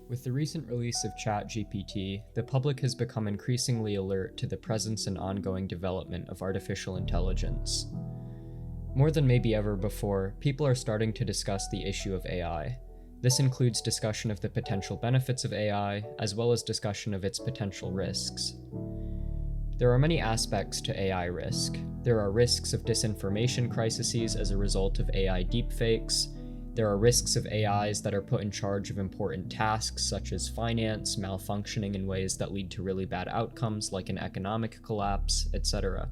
With the recent release of ChatGPT, the public has become increasingly alert to the presence and ongoing development of artificial intelligence. More than maybe ever before, people are starting to discuss the issue of AI. This includes discussion of the potential benefits of AI, as well as discussion of its potential risks. There are many aspects to AI risk. There are risks of disinformation crises as a result of AI deepfakes. There are risks of AIs that are put in charge of important tasks such as finance, malfunctioning in ways that lead to really bad outcomes like an economic collapse, etc.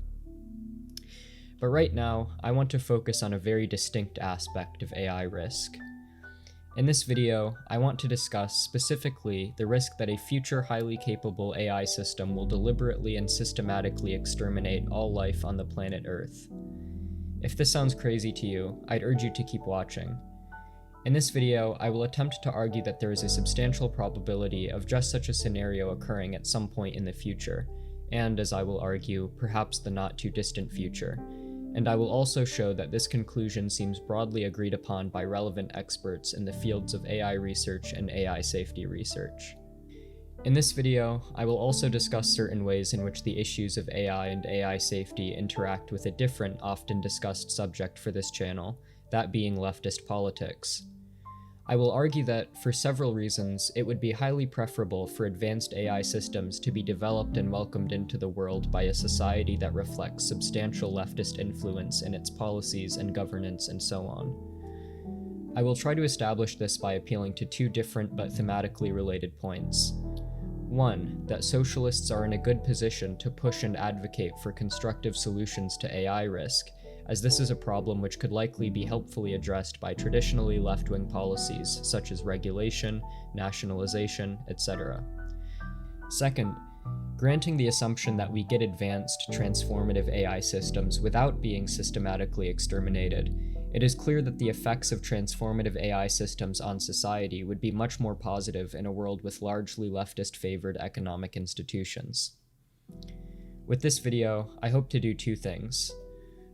But right now, I want to focus on a very distinct aspect of AI risk. In this video, I want to discuss specifically the risk that a future highly capable AI system will deliberately and systematically exterminate all life on the planet Earth. If this sounds crazy to you, I'd urge you to keep watching. In this video, I will attempt to argue that there is a substantial probability of just such a scenario occurring at some point in the future, and as I will argue, perhaps the not too distant future. And I will also show that this conclusion seems broadly agreed upon by relevant experts in the fields of AI research and AI safety research. In this video, I will also discuss certain ways in which the issues of AI and AI safety interact with a different, often discussed subject for this channel, that being leftist politics. I will argue that, for several reasons, it would be highly preferable for advanced AI systems to be developed and welcomed into the world by a society that reflects substantial leftist influence in its policies and governance and so on. I will try to establish this by appealing to two different but thematically related points. One, that socialists are in a good position to push and advocate for constructive solutions to AI risk, as this is a problem which could likely be helpfully addressed by traditionally left-wing policies such as regulation, nationalization, etc. Second, granting the assumption that we get advanced, transformative AI systems without being systematically exterminated, it is clear that the effects of transformative AI systems on society would be much more positive in a world with largely leftist-favored economic institutions. With this video, I hope to do two things.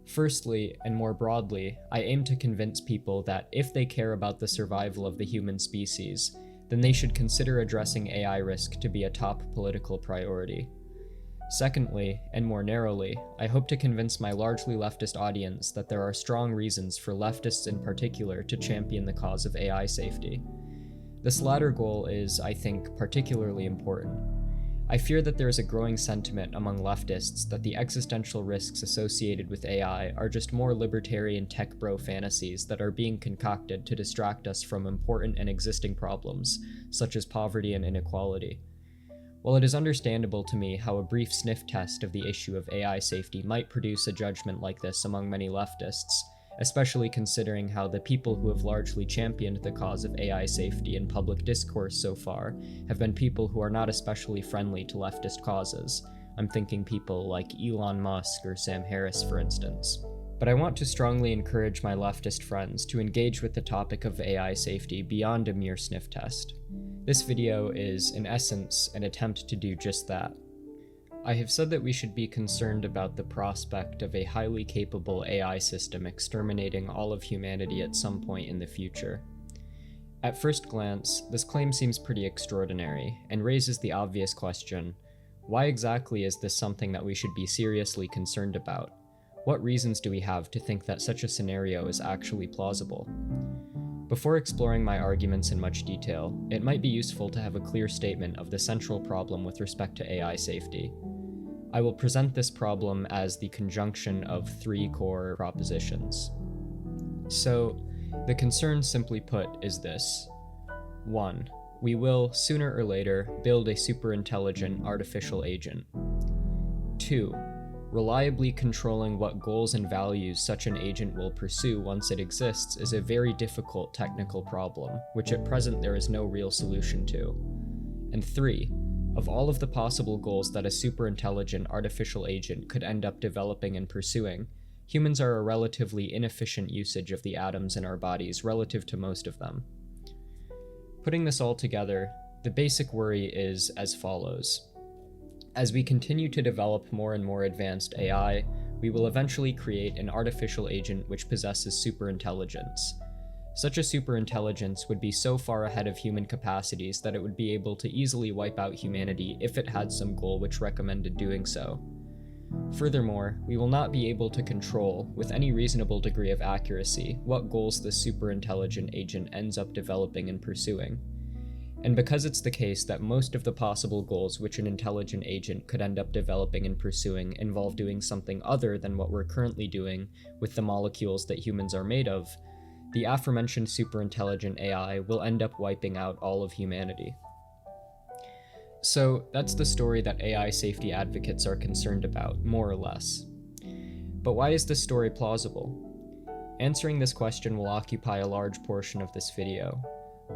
Firstly, and more broadly, I aim to convince people that if they care about the survival of the human species, then they should consider addressing AI risk to be a top political priority. Secondly, and more narrowly, I hope to convince my largely leftist audience that there are strong reasons for leftists in particular to champion the cause of AI safety. This latter goal is, I think, particularly important. I fear that there is a growing sentiment among leftists that the existential risks associated with AI are just more libertarian tech bro fantasies that are being concocted to distract us from important and existing problems, such as poverty and inequality. While it is understandable to me how a brief sniff test of the issue of AI safety might produce a judgment like this among many leftists, especially considering how the people who have largely championed the cause of AI safety in public discourse so far have been people who are not especially friendly to leftist causes. I'm thinking people like Elon Musk or Sam Harris, for instance. But I want to strongly encourage my leftist friends to engage with the topic of AI safety beyond a mere sniff test. This video is, in essence, an attempt to do just that. I have said that we should be concerned about the prospect of a highly capable AI system exterminating all of humanity at some point in the future. At first glance, this claim seems pretty extraordinary, and raises the obvious question, why exactly is this something that we should be seriously concerned about? What reasons do we have to think that such a scenario is actually plausible? Before exploring my arguments in much detail, it might be useful to have a clear statement of the central problem with respect to AI safety. I will present this problem as the conjunction of three core propositions. So, the concern simply put is this. 1. We will, sooner or later, build a superintelligent artificial agent. 2. Reliably controlling what goals and values such an agent will pursue once it exists is a very difficult technical problem, which at present there is no real solution to. And 3. Of all of the possible goals that a superintelligent artificial agent could end up developing and pursuing, humans are a relatively inefficient usage of the atoms in our bodies relative to most of them. Putting this all together, the basic worry is as follows. As we continue to develop more and more advanced AI, we will eventually create an artificial agent which possesses superintelligence. Such a superintelligence would be so far ahead of human capacities that it would be able to easily wipe out humanity if it had some goal which recommended doing so. Furthermore, we will not be able to control, with any reasonable degree of accuracy, what goals this superintelligent agent ends up developing and pursuing. And because it's the case that most of the possible goals which an intelligent agent could end up developing and pursuing involve doing something other than what we're currently doing with the molecules that humans are made of, the aforementioned superintelligent AI will end up wiping out all of humanity. So that's the story that AI safety advocates are concerned about, more or less. But why is this story plausible? Answering this question will occupy a large portion of this video.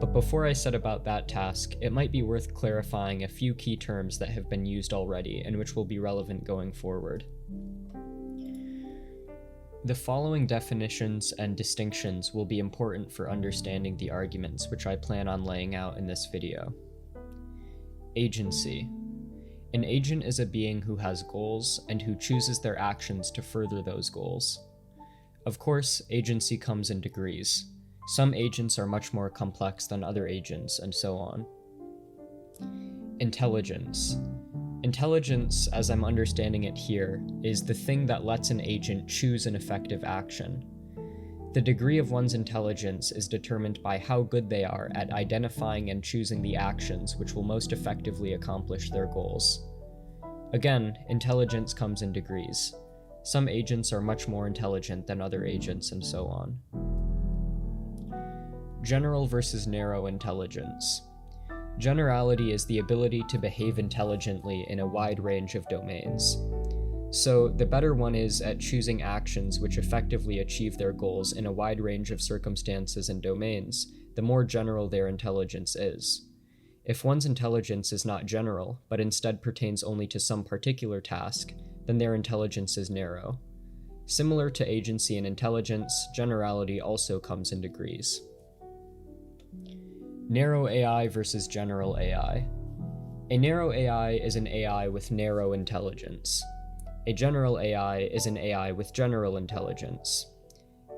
But before I set about that task, it might be worth clarifying a few key terms that have been used already and which will be relevant going forward. The following definitions and distinctions will be important for understanding the arguments which I plan on laying out in this video. Agency. An agent is a being who has goals and who chooses their actions to further those goals. Of course, agency comes in degrees. Some agents are much more complex than other agents, and so on. Intelligence. Intelligence, as I'm understanding it here, is the thing that lets an agent choose an effective action. The degree of one's intelligence is determined by how good they are at identifying and choosing the actions which will most effectively accomplish their goals. Again, intelligence comes in degrees. Some agents are much more intelligent than other agents, and so on. General versus narrow intelligence. Generality is the ability to behave intelligently in a wide range of domains. So, the better one is at choosing actions which effectively achieve their goals in a wide range of circumstances and domains, the more general their intelligence is. If one's intelligence is not general, but instead pertains only to some particular task, then their intelligence is narrow. Similar to agency and intelligence, generality also comes in degrees. Narrow AI versus general AI. A narrow AI is an AI with narrow intelligence. A general AI is an AI with general intelligence.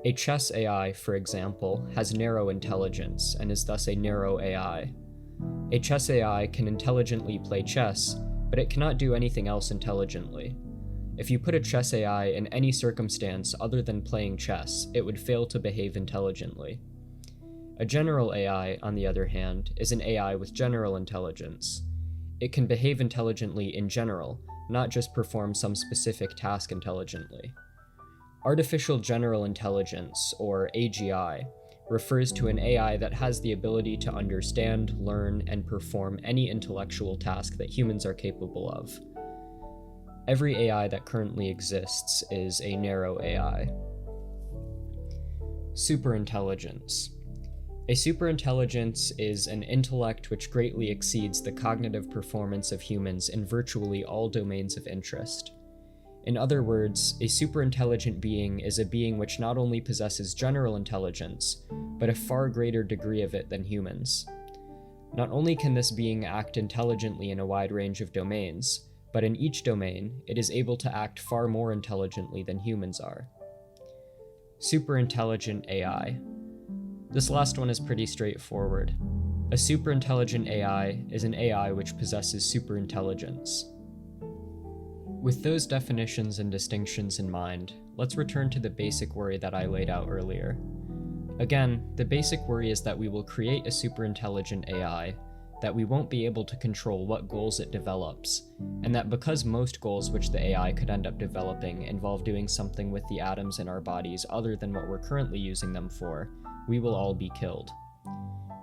A chess AI, for example, has narrow intelligence and is thus a narrow AI. A chess AI can intelligently play chess, but it cannot do anything else intelligently. If you put a chess AI in any circumstance other than playing chess, it would fail to behave intelligently. A general AI, on the other hand, is an AI with general intelligence. It can behave intelligently in general, not just perform some specific task intelligently. Artificial General Intelligence, or AGI, refers to an AI that has the ability to understand, learn, and perform any intellectual task that humans are capable of. Every AI that currently exists is a narrow AI. Superintelligence. A superintelligence is an intellect which greatly exceeds the cognitive performance of humans in virtually all domains of interest. In other words, a superintelligent being is a being which not only possesses general intelligence, but a far greater degree of it than humans. Not only can this being act intelligently in a wide range of domains, but in each domain, it is able to act far more intelligently than humans are. Superintelligent AI. This last one is pretty straightforward. A superintelligent AI is an AI which possesses superintelligence. With those definitions and distinctions in mind, let's return to the basic worry that I laid out earlier. Again, the basic worry is that we will create a superintelligent AI, that we won't be able to control what goals it develops, and that because most goals which the AI could end up developing involve doing something with the atoms in our bodies other than what we're currently using them for, we will all be killed.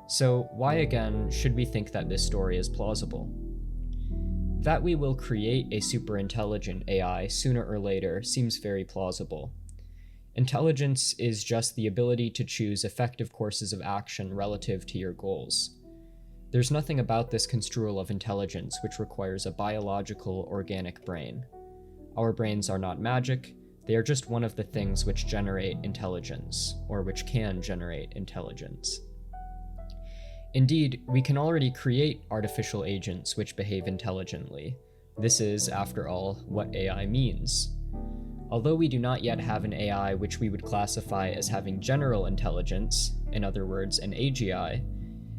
So why again should we think that this story is plausible? That we will create a superintelligent AI sooner or later seems very plausible. Intelligence is just the ability to choose effective courses of action relative to your goals. There's nothing about this construal of intelligence which requires a biological, organic brain. Our brains are not magic, they are just one of the things which generate intelligence, or which can generate intelligence. Indeed, we can already create artificial agents which behave intelligently. This is, after all, what AI means. Although we do not yet have an AI which we would classify as having general intelligence, in other words, an AGI,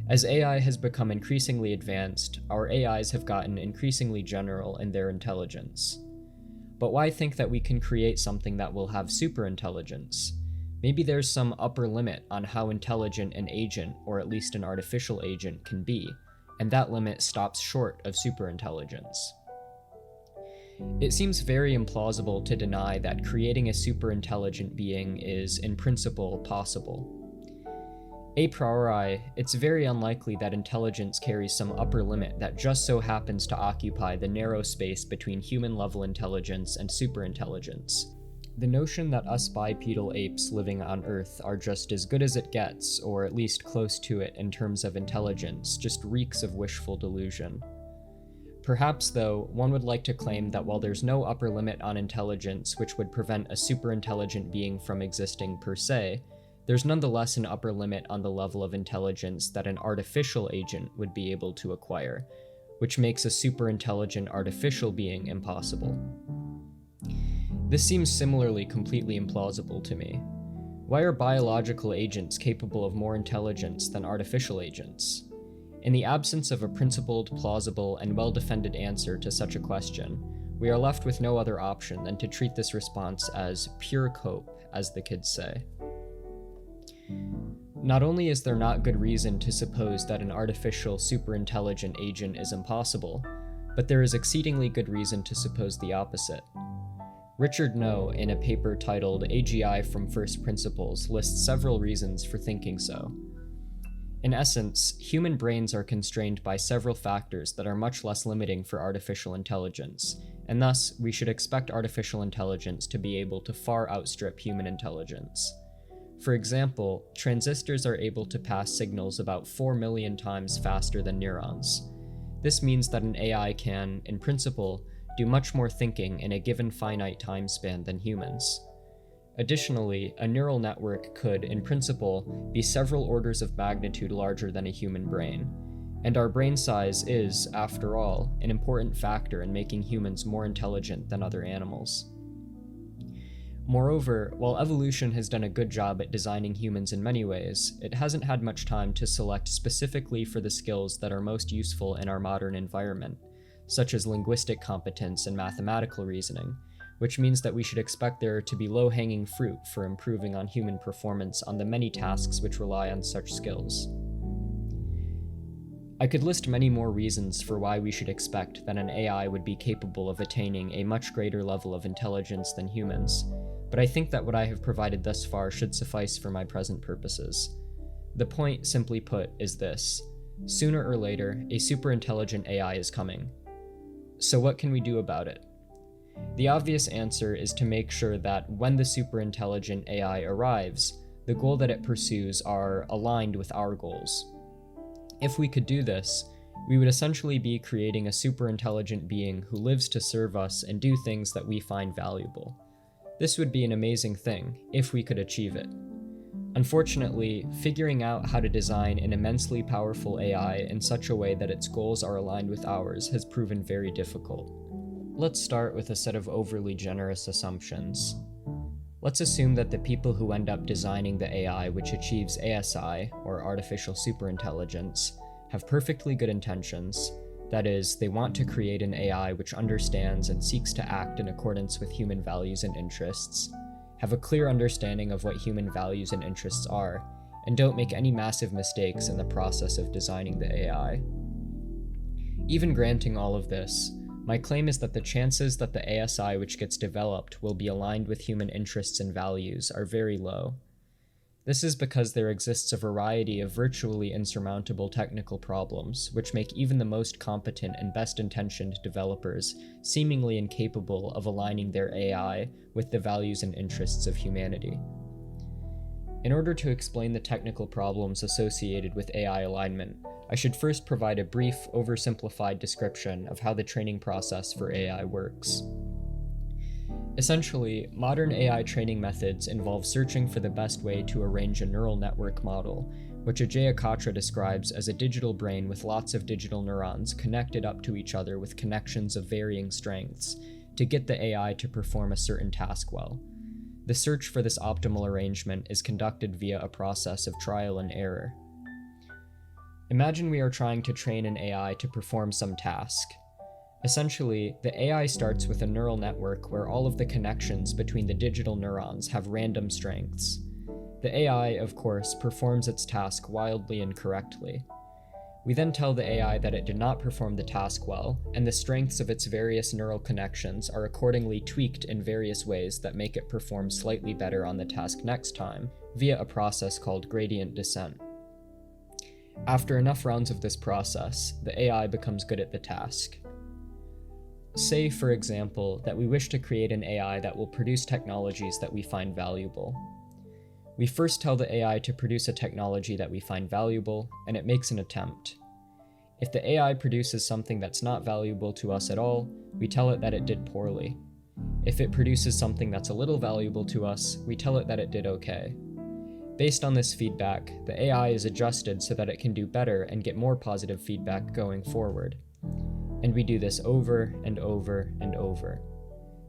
as AI has become increasingly advanced, our AIs have gotten increasingly general in their intelligence. But why think that we can create something that will have superintelligence? Maybe there's some upper limit on how intelligent an agent, or at least an artificial agent, can be, and that limit stops short of superintelligence. It seems very implausible to deny that creating a superintelligent being is, in principle, possible. A priori, it's very unlikely that intelligence carries some upper limit that just so happens to occupy the narrow space between human-level intelligence and superintelligence. The notion that us bipedal apes living on Earth are just as good as it gets, or at least close to it in terms of intelligence, just reeks of wishful delusion. Perhaps, though, one would like to claim that while there's no upper limit on intelligence which would prevent a superintelligent being from existing per se, there's nonetheless an upper limit on the level of intelligence that an artificial agent would be able to acquire, which makes a superintelligent artificial being impossible. This seems similarly completely implausible to me. Why are biological agents capable of more intelligence than artificial agents? In the absence of a principled, plausible, and well-defended answer to such a question, we are left with no other option than to treat this response as pure cope, as the kids say. Not only is there not good reason to suppose that an artificial superintelligent agent is impossible, but there is exceedingly good reason to suppose the opposite. Richard Noe, in a paper titled AGI from First Principles, lists several reasons for thinking so. In essence, human brains are constrained by several factors that are much less limiting for artificial intelligence, and thus we should expect artificial intelligence to be able to far outstrip human intelligence. For example, transistors are able to pass signals about 4 million times faster than neurons. This means that an AI can, in principle, do much more thinking in a given finite time span than humans. Additionally, a neural network could, in principle, be several orders of magnitude larger than a human brain, and our brain size is, after all, an important factor in making humans more intelligent than other animals. Moreover, while evolution has done a good job at designing humans in many ways, it hasn't had much time to select specifically for the skills that are most useful in our modern environment, such as linguistic competence and mathematical reasoning, which means that we should expect there to be low-hanging fruit for improving on human performance on the many tasks which rely on such skills. I could list many more reasons for why we should expect that an AI would be capable of attaining a much greater level of intelligence than humans, but I think that what I have provided thus far should suffice for my present purposes. The point, simply put, is this: sooner or later, a superintelligent AI is coming. So what can we do about it? The obvious answer is to make sure that when the superintelligent AI arrives, the goal that it pursues are aligned with our goals. If we could do this, we would essentially be creating a superintelligent being who lives to serve us and do things that we find valuable. This would be an amazing thing, if we could achieve it. Unfortunately, figuring out how to design an immensely powerful AI in such a way that its goals are aligned with ours has proven very difficult. Let's start with a set of overly generous assumptions. Let's assume that the people who end up designing the AI which achieves ASI, or artificial superintelligence, have perfectly good intentions. That is, they want to create an AI which understands and seeks to act in accordance with human values and interests, have a clear understanding of what human values and interests are, and don't make any massive mistakes in the process of designing the AI. Even granting all of this, my claim is that the chances that the ASI which gets developed will be aligned with human interests and values are very low. This is because there exists a variety of virtually insurmountable technical problems, which make even the most competent and best-intentioned developers seemingly incapable of aligning their AI with the values and interests of humanity. In order to explain the technical problems associated with AI alignment, I should first provide a brief, oversimplified description of how the training process for AI works. Essentially, modern AI training methods involve searching for the best way to arrange a neural network model, which Ajay Katra describes as a digital brain with lots of digital neurons connected up to each other with connections of varying strengths, to get the AI to perform a certain task well. The search for this optimal arrangement is conducted via a process of trial and error. Imagine we are trying to train an AI to perform some task. Essentially, the AI starts with a neural network where all of the connections between the digital neurons have random strengths. The AI, of course, performs its task wildly incorrectly. We then tell the AI that it did not perform the task well, and the strengths of its various neural connections are accordingly tweaked in various ways that make it perform slightly better on the task next time, via a process called gradient descent. After enough rounds of this process, the AI becomes good at the task. Say, for example, that we wish to create an AI that will produce technologies that we find valuable. We first tell the AI to produce a technology that we find valuable, and it makes an attempt. If the AI produces something that's not valuable to us at all, we tell it that it did poorly. If it produces something that's a little valuable to us, we tell it that it did okay. Based on this feedback, the AI is adjusted so that it can do better and get more positive feedback going forward. And we do this over and over and over.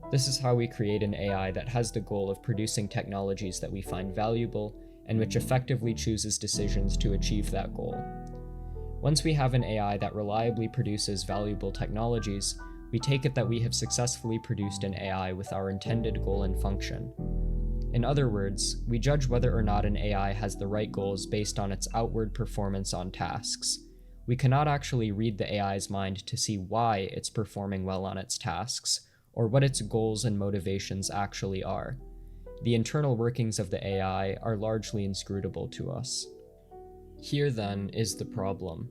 This is how we create an AI that has the goal of producing technologies that we find valuable and which effectively chooses decisions to achieve that goal. Once we have an AI that reliably produces valuable technologies, we take it that we have successfully produced an AI with our intended goal and function. In other words, we judge whether or not an AI has the right goals based on its outward performance on tasks. We cannot actually read the AI's mind to see why it's performing well on its tasks, or what its goals and motivations actually are. The internal workings of the AI are largely inscrutable to us. Here, then, is the problem.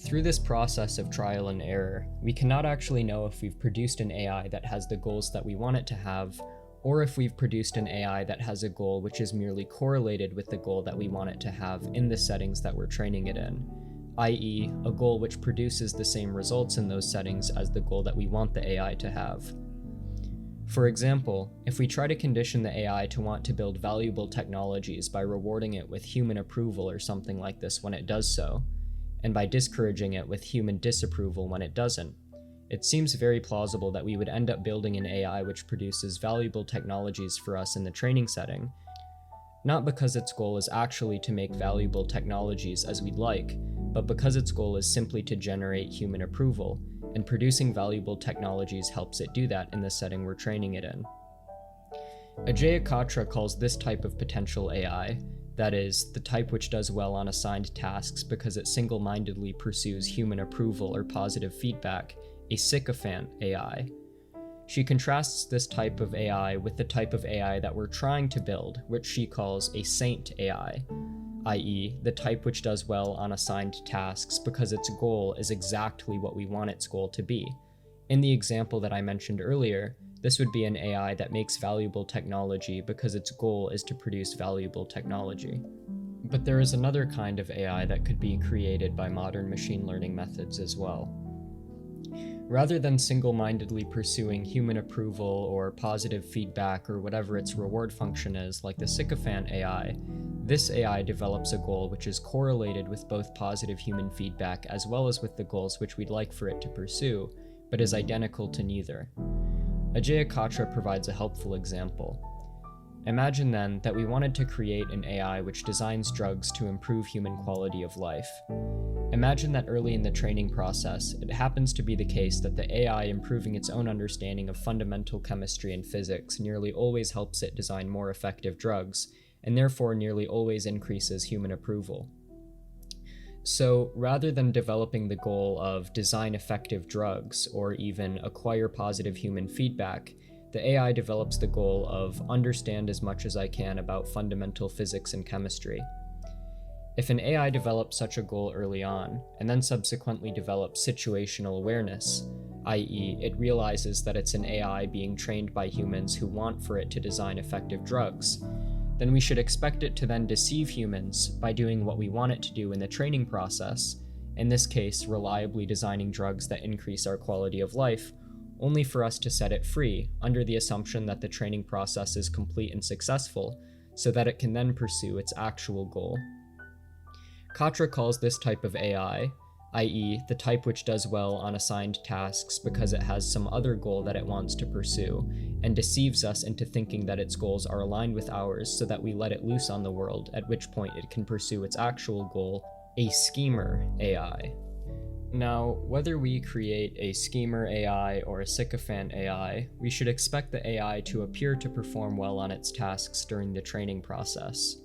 Through this process of trial and error, we cannot actually know if we've produced an AI that has the goals that we want it to have, or if we've produced an AI that has a goal which is merely correlated with the goal that we want it to have in the settings that we're training it in, i.e., a goal which produces the same results in those settings as the goal that we want the AI to have. For example, if we try to condition the AI to want to build valuable technologies by rewarding it with human approval or something like this when it does so, and by discouraging it with human disapproval when it doesn't, it seems very plausible that we would end up building an AI which produces valuable technologies for us in the training setting, not because its goal is actually to make valuable technologies as we'd like, but because its goal is simply to generate human approval, and producing valuable technologies helps it do that in the setting we're training it in. Ajay Katra calls this type of potential AI, that is, the type which does well on assigned tasks because it single-mindedly pursues human approval or positive feedback, a sycophant AI. She contrasts this type of AI with the type of AI that we're trying to build, which she calls a saint AI, i.e., the type which does well on assigned tasks because its goal is exactly what we want its goal to be. In the example that I mentioned earlier, this would be an AI that makes valuable technology because its goal is to produce valuable technology. But there is another kind of AI that could be created by modern machine learning methods as well. Rather than single-mindedly pursuing human approval or positive feedback or whatever its reward function is, like the sycophant AI, this AI develops a goal which is correlated with both positive human feedback as well as with the goals which we'd like for it to pursue, but is identical to neither. Ajay Katra provides a helpful example. Imagine then that we wanted to create an AI which designs drugs to improve human quality of life. Imagine that early in the training process, it happens to be the case that the AI improving its own understanding of fundamental chemistry and physics nearly always helps it design more effective drugs, and therefore nearly always increases human approval. So, rather than developing the goal of design effective drugs or even acquire positive human feedback, the AI develops the goal of understand as much as I can about fundamental physics and chemistry. If an AI develops such a goal early on, and then subsequently develops situational awareness, i.e., it realizes that it's an AI being trained by humans who want for it to design effective drugs, then we should expect it to then deceive humans by doing what we want it to do in the training process, in this case, reliably designing drugs that increase our quality of life, only for us to set it free under the assumption that the training process is complete and successful, so that it can then pursue its actual goal. Katra calls this type of AI i.e., the type which does well on assigned tasks because it has some other goal that it wants to pursue, and deceives us into thinking that its goals are aligned with ours so that we let it loose on the world, at which point it can pursue its actual goal, a schemer AI. Now, whether we create a schemer AI or a sycophant AI, we should expect the AI to appear to perform well on its tasks during the training process.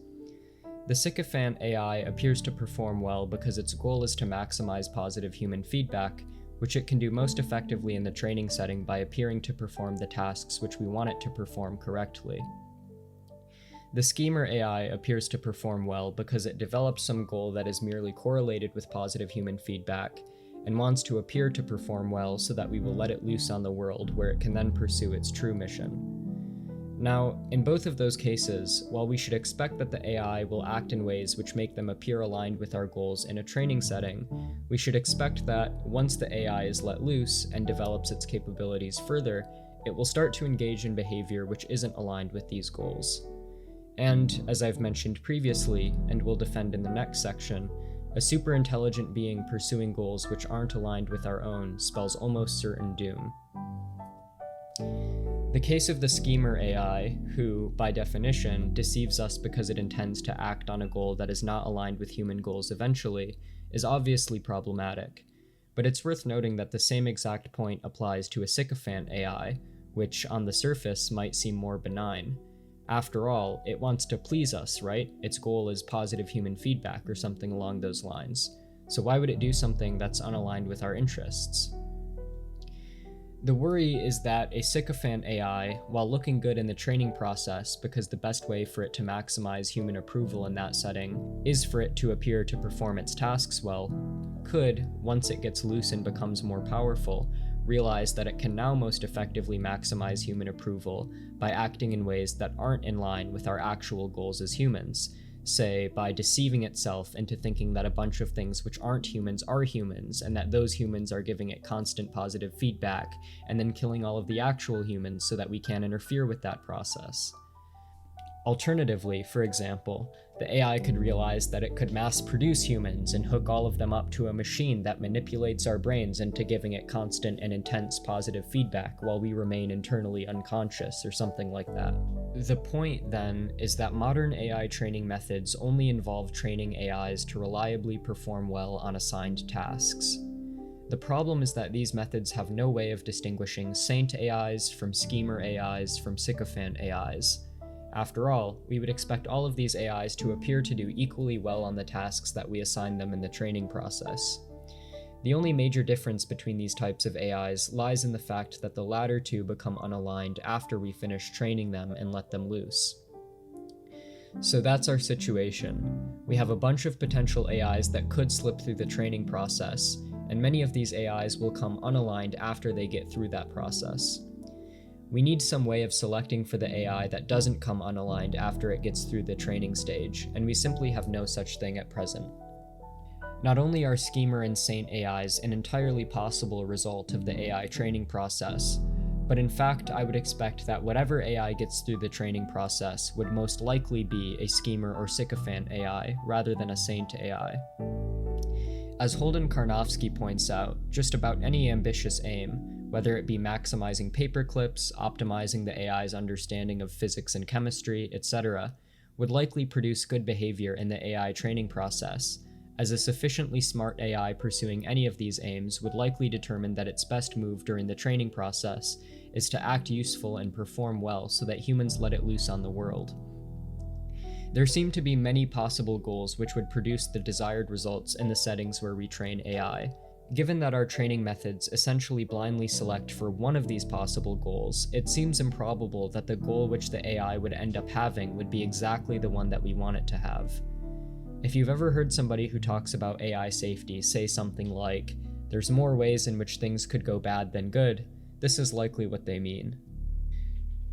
The sycophant AI appears to perform well because its goal is to maximize positive human feedback, which it can do most effectively in the training setting by appearing to perform the tasks which we want it to perform correctly. The schemer AI appears to perform well because it develops some goal that is merely correlated with positive human feedback, and wants to appear to perform well so that we will let it loose on the world where it can then pursue its true mission. Now, in both of those cases, while we should expect that the AI will act in ways which make them appear aligned with our goals in a training setting, we should expect that once the AI is let loose and develops its capabilities further, it will start to engage in behavior which isn't aligned with these goals. And, as I've mentioned previously, and will defend in the next section, a superintelligent being pursuing goals which aren't aligned with our own spells almost certain doom. The case of the schemer AI, who, by definition, deceives us because it intends to act on a goal that is not aligned with human goals eventually, is obviously problematic. But it's worth noting that the same exact point applies to a sycophant AI, which, on the surface, might seem more benign. After all, it wants to please us, right? Its goal is positive human feedback or something along those lines. So why would it do something that's unaligned with our interests? The worry is that a sycophant AI, while looking good in the training process because the best way for it to maximize human approval in that setting is for it to appear to perform its tasks well, could, once it gets loose and becomes more powerful, realize that it can now most effectively maximize human approval by acting in ways that aren't in line with our actual goals as humans, say by deceiving itself into thinking that a bunch of things which aren't humans are humans, and that those humans are giving it constant positive feedback, and then killing all of the actual humans so that we can't interfere with that process. Alternatively, for example, the AI could realize that it could mass-produce humans and hook all of them up to a machine that manipulates our brains into giving it constant and intense positive feedback while we remain internally unconscious or something like that. The point, then, is that modern AI training methods only involve training AIs to reliably perform well on assigned tasks. The problem is that these methods have no way of distinguishing saint AIs from schemer AIs from sycophant AIs. After all, we would expect all of these AIs to appear to do equally well on the tasks that we assign them in the training process. The only major difference between these types of AIs lies in the fact that the latter two become unaligned after we finish training them and let them loose. So that's our situation. We have a bunch of potential AIs that could slip through the training process, and many of these AIs will come unaligned after they get through that process. We need some way of selecting for the AI that doesn't come unaligned after it gets through the training stage, and we simply have no such thing at present. Not only are schemer and saint AIs an entirely possible result of the AI training process, but in fact I would expect that whatever AI gets through the training process would most likely be a schemer or sycophant AI rather than a saint AI. As Holden Karnofsky points out, just about any ambitious aim, whether it be maximizing paperclips, optimizing the AI's understanding of physics and chemistry, etc., would likely produce good behavior in the AI training process, as a sufficiently smart AI pursuing any of these aims would likely determine that its best move during the training process is to act useful and perform well so that humans let it loose on the world. There seem to be many possible goals which would produce the desired results in the settings where we train AI. Given that our training methods essentially blindly select for one of these possible goals, it seems improbable that the goal which the AI would end up having would be exactly the one that we want it to have. If you've ever heard somebody who talks about AI safety say something like, "There's more ways in which things could go bad than good," this is likely what they mean.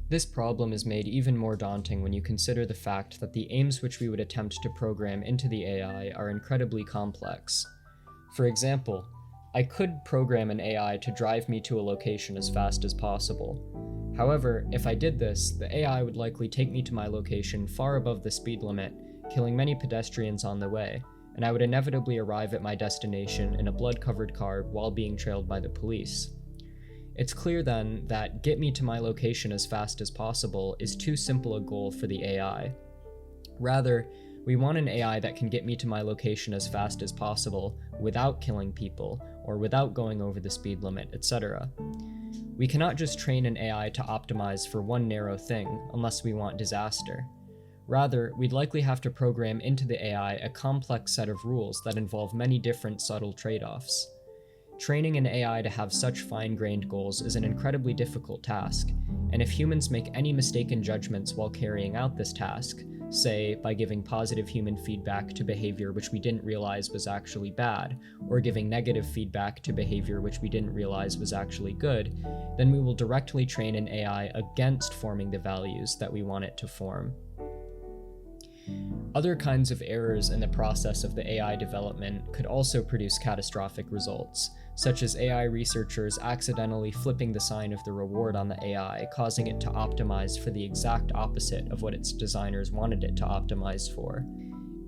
This problem is made even more daunting when you consider the fact that the aims which we would attempt to program into the AI are incredibly complex. For example, I could program an AI to drive me to a location as fast as possible. However, if I did this, the AI would likely take me to my location far above the speed limit, killing many pedestrians on the way, and I would inevitably arrive at my destination in a blood-covered car while being trailed by the police. It's clear then that get me to my location as fast as possible is too simple a goal for the AI. Rather, we want an AI that can get me to my location as fast as possible without killing people, or without going over the speed limit, etc. We cannot just train an AI to optimize for one narrow thing unless we want disaster. Rather, we'd likely have to program into the AI a complex set of rules that involve many different subtle trade-offs. Training an AI to have such fine-grained goals is an incredibly difficult task, and if humans make any mistaken judgments while carrying out this task, say by giving positive human feedback to behavior which we didn't realize was actually bad, or giving negative feedback to behavior which we didn't realize was actually good, then we will directly train an AI against forming the values that we want it to form. Other kinds of errors in the process of the AI development could also produce catastrophic results, such as AI researchers accidentally flipping the sign of the reward on the AI, causing it to optimize for the exact opposite of what its designers wanted it to optimize for.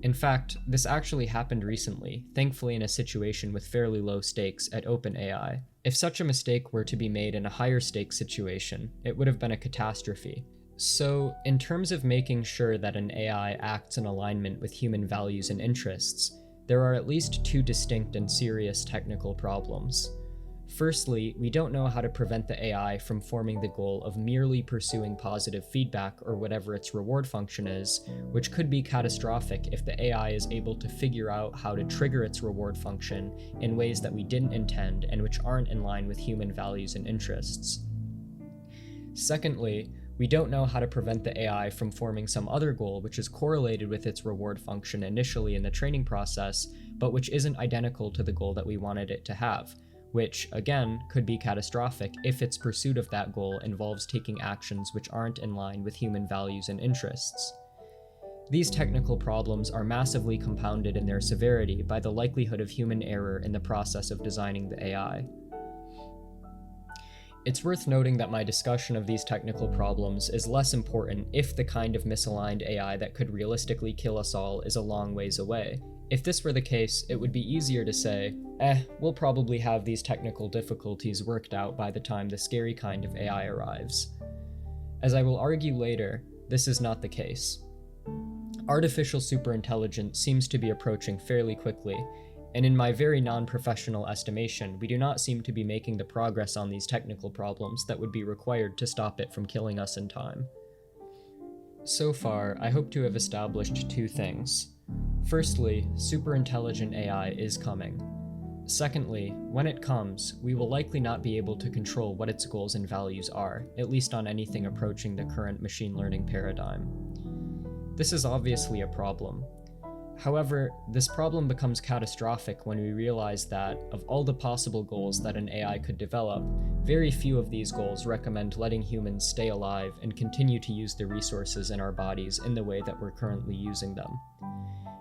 In fact, this actually happened recently, thankfully in a situation with fairly low stakes at OpenAI. If such a mistake were to be made in a higher stakes situation, it would have been a catastrophe. So, in terms of making sure that an AI acts in alignment with human values and interests, there are at least two distinct and serious technical problems. Firstly, we don't know how to prevent the AI from forming the goal of merely pursuing positive feedback or whatever its reward function is, which could be catastrophic if the AI is able to figure out how to trigger its reward function in ways that we didn't intend and which aren't in line with human values and interests. Secondly, we don't know how to prevent the AI from forming some other goal which is correlated with its reward function initially in the training process, but which isn't identical to the goal that we wanted it to have, which, again, could be catastrophic if its pursuit of that goal involves taking actions which aren't in line with human values and interests. These technical problems are massively compounded in their severity by the likelihood of human error in the process of designing the AI. It's worth noting that my discussion of these technical problems is less important if the kind of misaligned AI that could realistically kill us all is a long ways away. If this were the case, it would be easier to say, we'll probably have these technical difficulties worked out by the time the scary kind of AI arrives. As I will argue later, this is not the case. Artificial superintelligence seems to be approaching fairly quickly, and in my very non-professional estimation, we do not seem to be making the progress on these technical problems that would be required to stop it from killing us in time. So far, I hope to have established two things. Firstly, superintelligent AI is coming. Secondly, when it comes, we will likely not be able to control what its goals and values are, at least on anything approaching the current machine learning paradigm. This is obviously a problem. However, this problem becomes catastrophic when we realize that, of all the possible goals that an AI could develop, very few of these goals recommend letting humans stay alive and continue to use the resources in our bodies in the way that we're currently using them.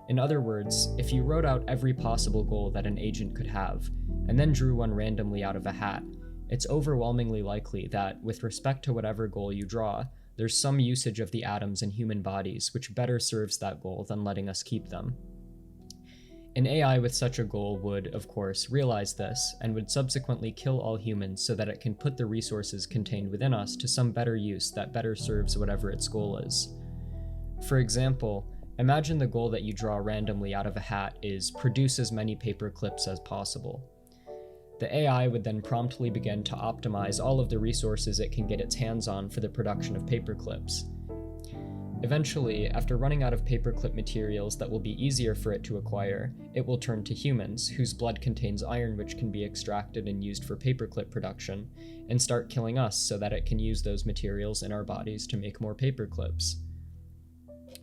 In other words, if you wrote out every possible goal that an agent could have, and then drew one randomly out of a hat, it's overwhelmingly likely that, with respect to whatever goal you draw, there's some usage of the atoms in human bodies which better serves that goal than letting us keep them. An AI with such a goal would, of course, realize this, and would subsequently kill all humans so that it can put the resources contained within us to some better use that better serves whatever its goal is. For example, imagine the goal that you draw randomly out of a hat is produce as many paper clips as possible. The AI would then promptly begin to optimize all of the resources it can get its hands on for the production of paper clips. Eventually, after running out of paperclip materials that will be easier for it to acquire, it will turn to humans, whose blood contains iron which can be extracted and used for paperclip production, and start killing us so that it can use those materials in our bodies to make more paperclips.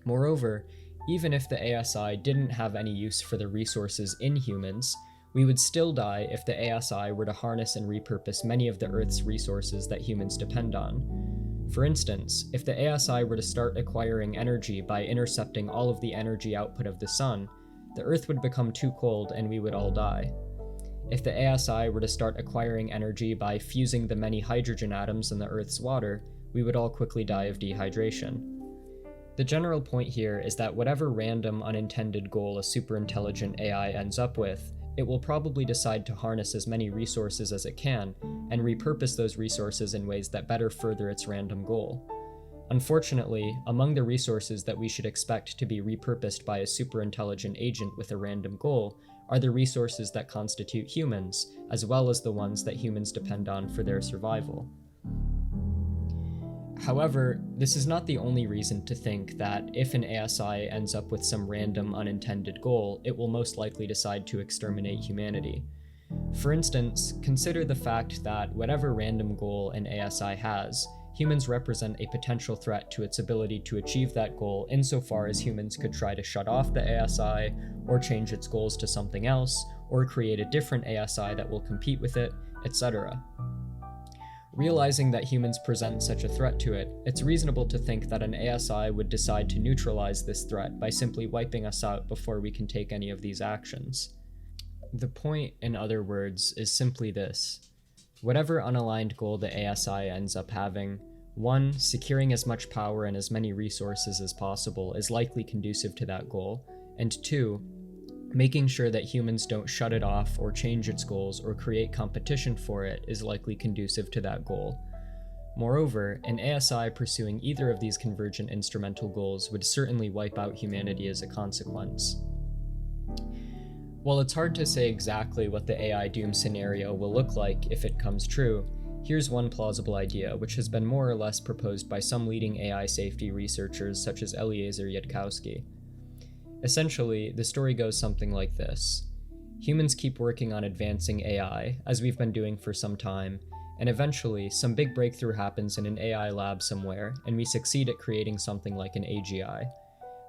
Moreover, even if the ASI didn't have any use for the resources in humans, we would still die if the ASI were to harness and repurpose many of the Earth's resources that humans depend on. For instance, if the ASI were to start acquiring energy by intercepting all of the energy output of the sun, the Earth would become too cold and we would all die. If the ASI were to start acquiring energy by fusing the many hydrogen atoms in the Earth's water, we would all quickly die of dehydration. The general point here is that whatever random, unintended goal a superintelligent AI ends up with, it will probably decide to harness as many resources as it can, and repurpose those resources in ways that better further its random goal. Unfortunately, among the resources that we should expect to be repurposed by a superintelligent agent with a random goal are the resources that constitute humans, as well as the ones that humans depend on for their survival. However, this is not the only reason to think that if an ASI ends up with some random unintended goal, it will most likely decide to exterminate humanity. For instance, consider the fact that whatever random goal an ASI has, humans represent a potential threat to its ability to achieve that goal insofar as humans could try to shut off the ASI, or change its goals to something else, or create a different ASI that will compete with it, etc. Realizing that humans present such a threat to it, it's reasonable to think that an ASI would decide to neutralize this threat by simply wiping us out before we can take any of these actions. The point, in other words, is simply this. Whatever unaligned goal the ASI ends up having, 1. Securing as much power and as many resources as possible is likely conducive to that goal, and 2. Making sure that humans don't shut it off or change its goals or create competition for it is likely conducive to that goal. Moreover, an ASI pursuing either of these convergent instrumental goals would certainly wipe out humanity as a consequence. While it's hard to say exactly what the AI doom scenario will look like if it comes true, here's one plausible idea which has been more or less proposed by some leading AI safety researchers such as Eliezer Yudkowsky. Essentially, the story goes something like this. Humans keep working on advancing AI, as we've been doing for some time, and eventually, some big breakthrough happens in an AI lab somewhere, and we succeed at creating something like an AGI.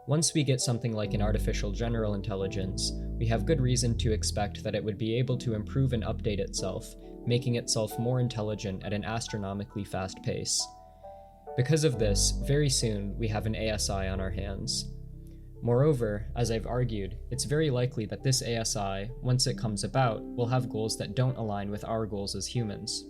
Once we get something like an artificial general intelligence, we have good reason to expect that it would be able to improve and update itself, making itself more intelligent at an astronomically fast pace. Because of this, very soon, we have an ASI on our hands. Moreover, as I've argued, it's very likely that this ASI, once it comes about, will have goals that don't align with our goals as humans.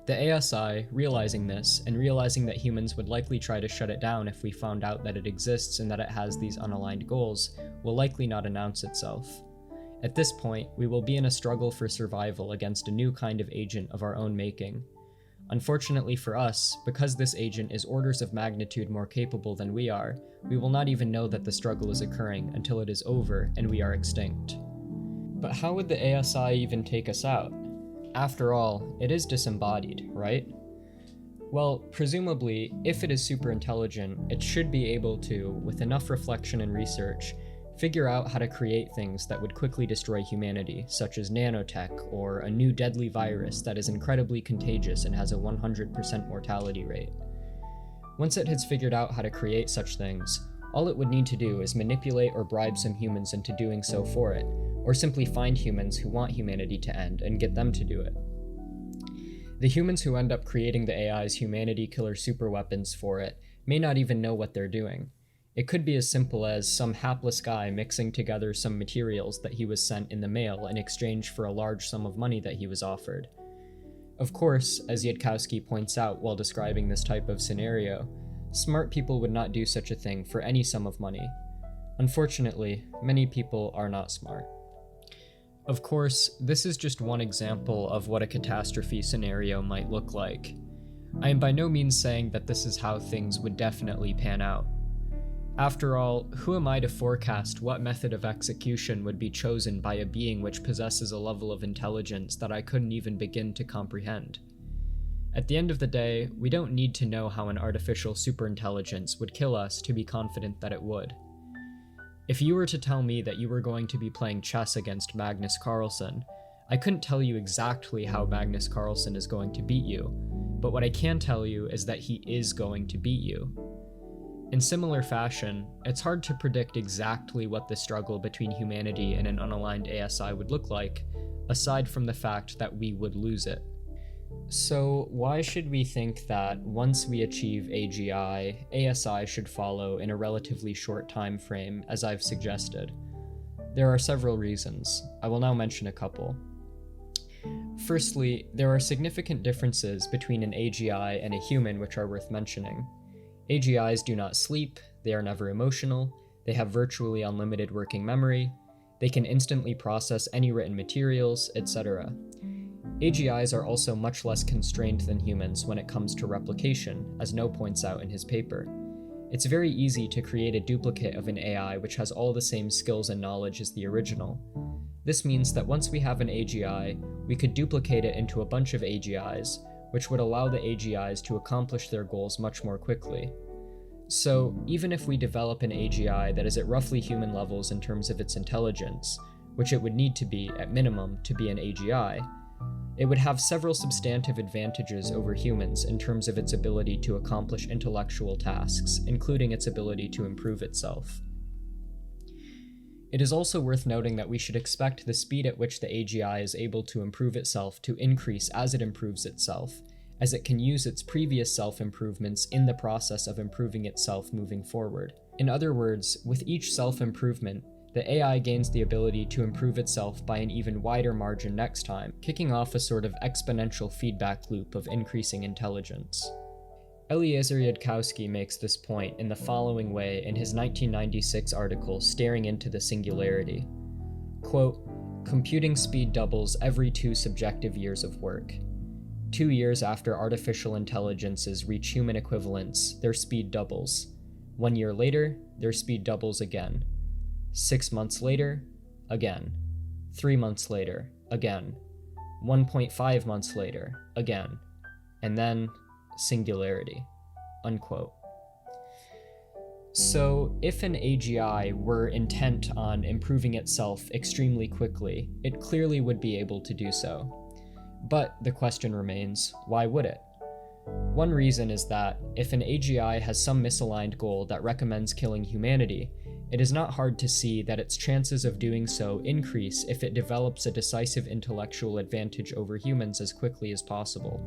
The ASI, realizing this, and realizing that humans would likely try to shut it down if we found out that it exists and that it has these unaligned goals, will likely not announce itself. At this point, we will be in a struggle for survival against a new kind of agent of our own making. Unfortunately for us, because this agent is orders of magnitude more capable than we are, we will not even know that the struggle is occurring until it is over and we are extinct. But how would the ASI even take us out? After all, it is disembodied, right? Well, presumably, if it is super intelligent, it should be able to, with enough reflection and research, figure out how to create things that would quickly destroy humanity, such as nanotech or a new deadly virus that is incredibly contagious and has a 100% mortality rate. Once it has figured out how to create such things, all it would need to do is manipulate or bribe some humans into doing so for it, or simply find humans who want humanity to end and get them to do it. The humans who end up creating the AI's humanity killer superweapons for it may not even know what they're doing. It could be as simple as some hapless guy mixing together some materials that he was sent in the mail in exchange for a large sum of money that he was offered. Of course, as Yudkowsky points out while describing this type of scenario, smart people would not do such a thing for any sum of money. Unfortunately, many people are not smart. Of course, this is just one example of what a catastrophe scenario might look like. I am by no means saying that this is how things would definitely pan out. After all, who am I to forecast what method of execution would be chosen by a being which possesses a level of intelligence that I couldn't even begin to comprehend? At the end of the day, we don't need to know how an artificial superintelligence would kill us to be confident that it would. If you were to tell me that you were going to be playing chess against Magnus Carlsen, I couldn't tell you exactly how Magnus Carlsen is going to beat you, but what I can tell you is that he is going to beat you. In similar fashion, it's hard to predict exactly what the struggle between humanity and an unaligned ASI would look like, aside from the fact that we would lose it. So why should we think that once we achieve AGI, ASI should follow in a relatively short time frame, as I've suggested? There are several reasons. I will now mention a couple. Firstly, there are significant differences between an AGI and a human which are worth mentioning. AGIs do not sleep, they are never emotional, they have virtually unlimited working memory, they can instantly process any written materials, etc. AGIs are also much less constrained than humans when it comes to replication, as No points out in his paper. It's very easy to create a duplicate of an AI which has all the same skills and knowledge as the original. This means that once we have an AGI, we could duplicate it into a bunch of AGIs, which would allow the AGIs to accomplish their goals much more quickly. So, even if we develop an AGI that is at roughly human levels in terms of its intelligence, which it would need to be, at minimum, to be an AGI, it would have several substantive advantages over humans in terms of its ability to accomplish intellectual tasks, including its ability to improve itself. It is also worth noting that we should expect the speed at which the AGI is able to improve itself to increase as it improves itself, as it can use its previous self-improvements in the process of improving itself moving forward. In other words, with each self-improvement, the AI gains the ability to improve itself by an even wider margin next time, kicking off a sort of exponential feedback loop of increasing intelligence. Eliezer Yudkowsky makes this point in the following way in his 1996 article Staring into the Singularity. Quote, "Computing speed doubles every 2 subjective years of work. 2 years after artificial intelligences reach human equivalents, their speed doubles. 1 year later, their speed doubles again. 6 months later, again. 3 months later, again. 1.5 months later, again. And then, singularity." Unquote. So, if an AGI were intent on improving itself extremely quickly, it clearly would be able to do so. But the question remains, why would it? One reason is that if an AGI has some misaligned goal that recommends killing humanity, it is not hard to see that its chances of doing so increase if it develops a decisive intellectual advantage over humans as quickly as possible.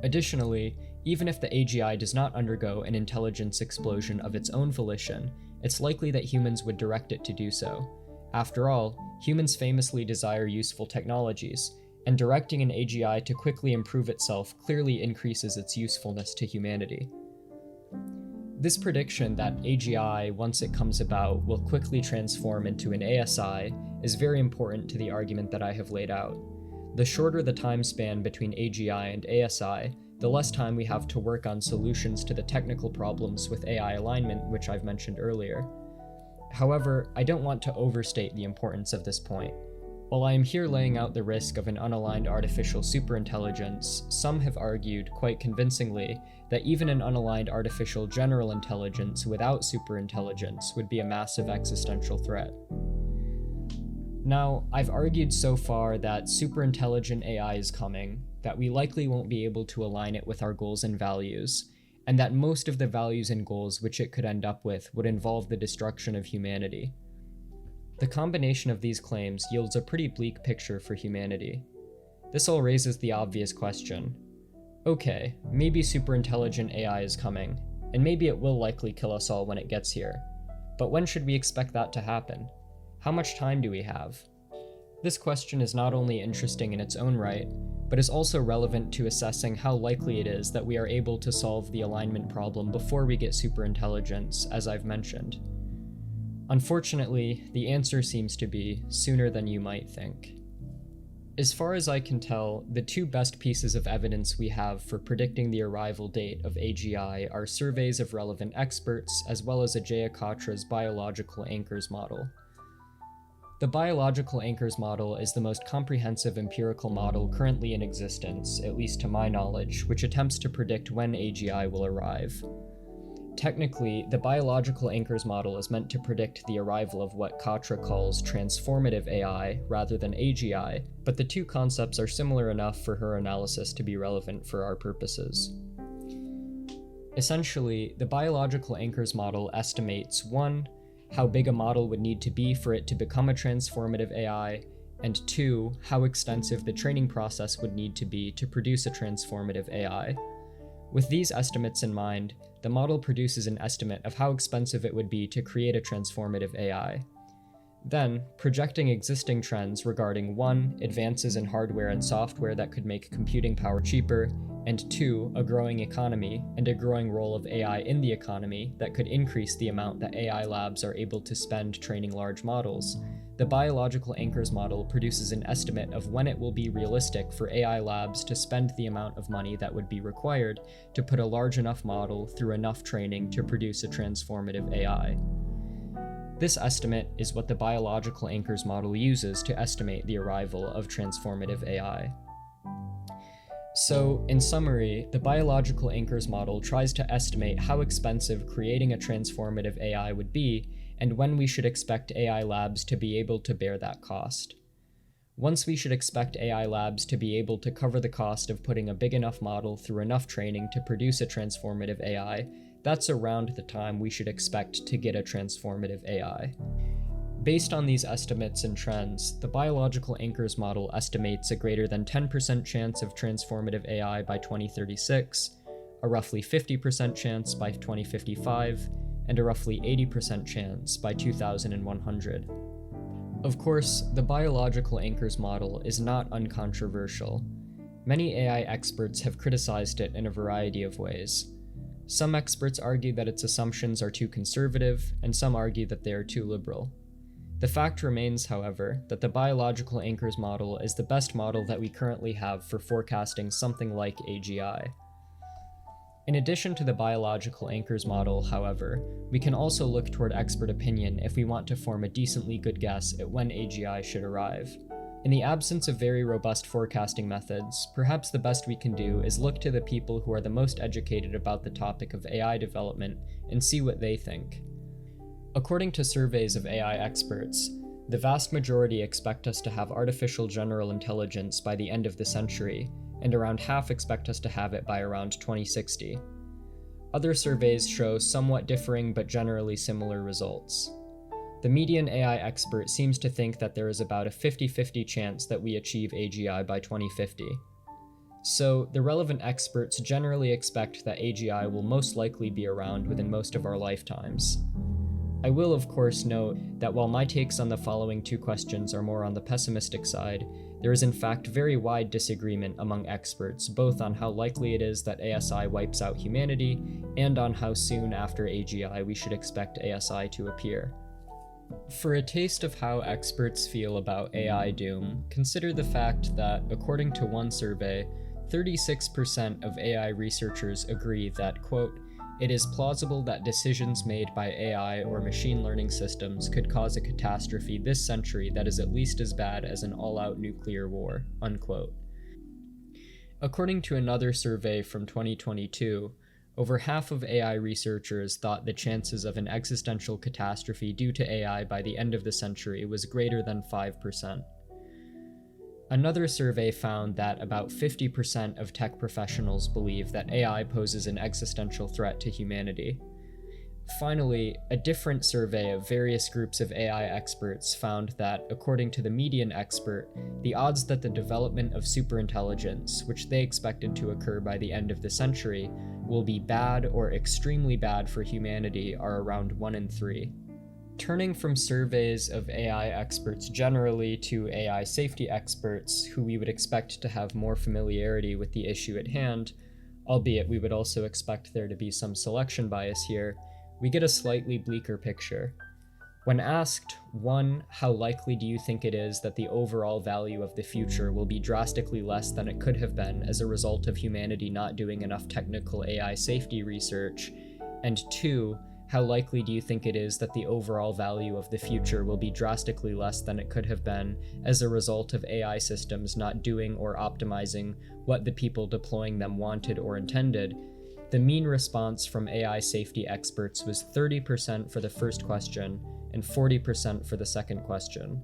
Additionally, even if the AGI does not undergo an intelligence explosion of its own volition, it's likely that humans would direct it to do so. After all, humans famously desire useful technologies, and directing an AGI to quickly improve itself clearly increases its usefulness to humanity. This prediction that AGI, once it comes about, will quickly transform into an ASI is very important to the argument that I have laid out. The shorter the time span between AGI and ASI, the less time we have to work on solutions to the technical problems with AI alignment, which I've mentioned earlier. However, I don't want to overstate the importance of this point. While I am here laying out the risk of an unaligned artificial superintelligence, some have argued, quite convincingly, that even an unaligned artificial general intelligence without superintelligence would be a massive existential threat. Now, I've argued so far that superintelligent AI is coming, that we likely won't be able to align it with our goals and values, and that most of the values and goals which it could end up with would involve the destruction of humanity. The combination of these claims yields a pretty bleak picture for humanity. This all raises the obvious question. Okay, maybe superintelligent AI is coming, and maybe it will likely kill us all when it gets here. But when should we expect that to happen? How much time do we have? This question is not only interesting in its own right, but is also relevant to assessing how likely it is that we are able to solve the alignment problem before we get superintelligence, as I've mentioned. Unfortunately, the answer seems to be sooner than you might think. As far as I can tell, the 2 best pieces of evidence we have for predicting the arrival date of AGI are surveys of relevant experts, as well as Ajay Katra's biological anchors model. The biological anchors model is the most comprehensive empirical model currently in existence, at least to my knowledge, which attempts to predict when AGI will arrive. Technically, the biological anchors model is meant to predict the arrival of what Katra calls transformative AI rather than AGI, but the 2 concepts are similar enough for her analysis to be relevant for our purposes. Essentially, the biological anchors model estimates 1. How big a model would need to be for it to become a transformative AI, and 2. How extensive the training process would need to be to produce a transformative AI. With these estimates in mind, the model produces an estimate of how expensive it would be to create a transformative AI. Then, projecting existing trends regarding 1. Advances in hardware and software that could make computing power cheaper, and 2, a growing economy and a growing role of AI in the economy that could increase the amount that AI labs are able to spend training large models, the biological anchors model produces an estimate of when it will be realistic for AI labs to spend the amount of money that would be required to put a large enough model through enough training to produce a transformative AI. This estimate is what the biological anchors model uses to estimate the arrival of transformative AI. So, in summary, the biological anchors model tries to estimate how expensive creating a transformative AI would be and when we should expect AI labs to be able to bear that cost. Once we should expect AI labs to be able to cover the cost of putting a big enough model through enough training to produce a transformative AI, that's around the time we should expect to get a transformative AI. Based on these estimates and trends, the biological anchors model estimates a greater than 10% chance of transformative AI by 2036, a roughly 50% chance by 2055, and a roughly 80% chance by 2100. Of course, the biological anchors model is not uncontroversial. Many AI experts have criticized it in a variety of ways. Some experts argue that its assumptions are too conservative, and some argue that they are too liberal. The fact remains, however, that the biological anchors model is the best model that we currently have for forecasting something like AGI. In addition to the biological anchors model, however, we can also look toward expert opinion if we want to form a decently good guess at when AGI should arrive. In the absence of very robust forecasting methods, perhaps the best we can do is look to the people who are the most educated about the topic of AI development and see what they think. According to surveys of AI experts, the vast majority expect us to have artificial general intelligence by the end of the century, and around half expect us to have it by around 2060. Other surveys show somewhat differing but generally similar results. The median AI expert seems to think that there is about a 50-50 chance that we achieve AGI by 2050. So, the relevant experts generally expect that AGI will most likely be around within most of our lifetimes. I will, of course, note that while my takes on the following two questions are more on the pessimistic side, there is in fact very wide disagreement among experts, both on how likely it is that ASI wipes out humanity, and on how soon after AGI we should expect ASI to appear. For a taste of how experts feel about AI doom, consider the fact that, according to one survey, 36% of AI researchers agree that, quote, "It is plausible that decisions made by AI or machine learning systems could cause a catastrophe this century that is at least as bad as an all-out nuclear war," unquote. According to another survey from 2022, over half of AI researchers thought the chances of an existential catastrophe due to AI by the end of the century was greater than 5%. Another survey found that about 50% of tech professionals believe that AI poses an existential threat to humanity. Finally, a different survey of various groups of AI experts found that, according to the median expert, the odds that the development of superintelligence, which they expected to occur by the end of the century, will be bad or extremely bad for humanity are around 1 in 3. Turning from surveys of AI experts generally to AI safety experts, who we would expect to have more familiarity with the issue at hand, albeit we would also expect there to be some selection bias here, we get a slightly bleaker picture. When asked, 1, how likely do you think it is that the overall value of the future will be drastically less than it could have been as a result of humanity not doing enough technical AI safety research, and 2, how likely do you think it is that the overall value of the future will be drastically less than it could have been as a result of AI systems not doing or optimizing what the people deploying them wanted or intended? The mean response from AI safety experts was 30% for the first question and 40% for the second question.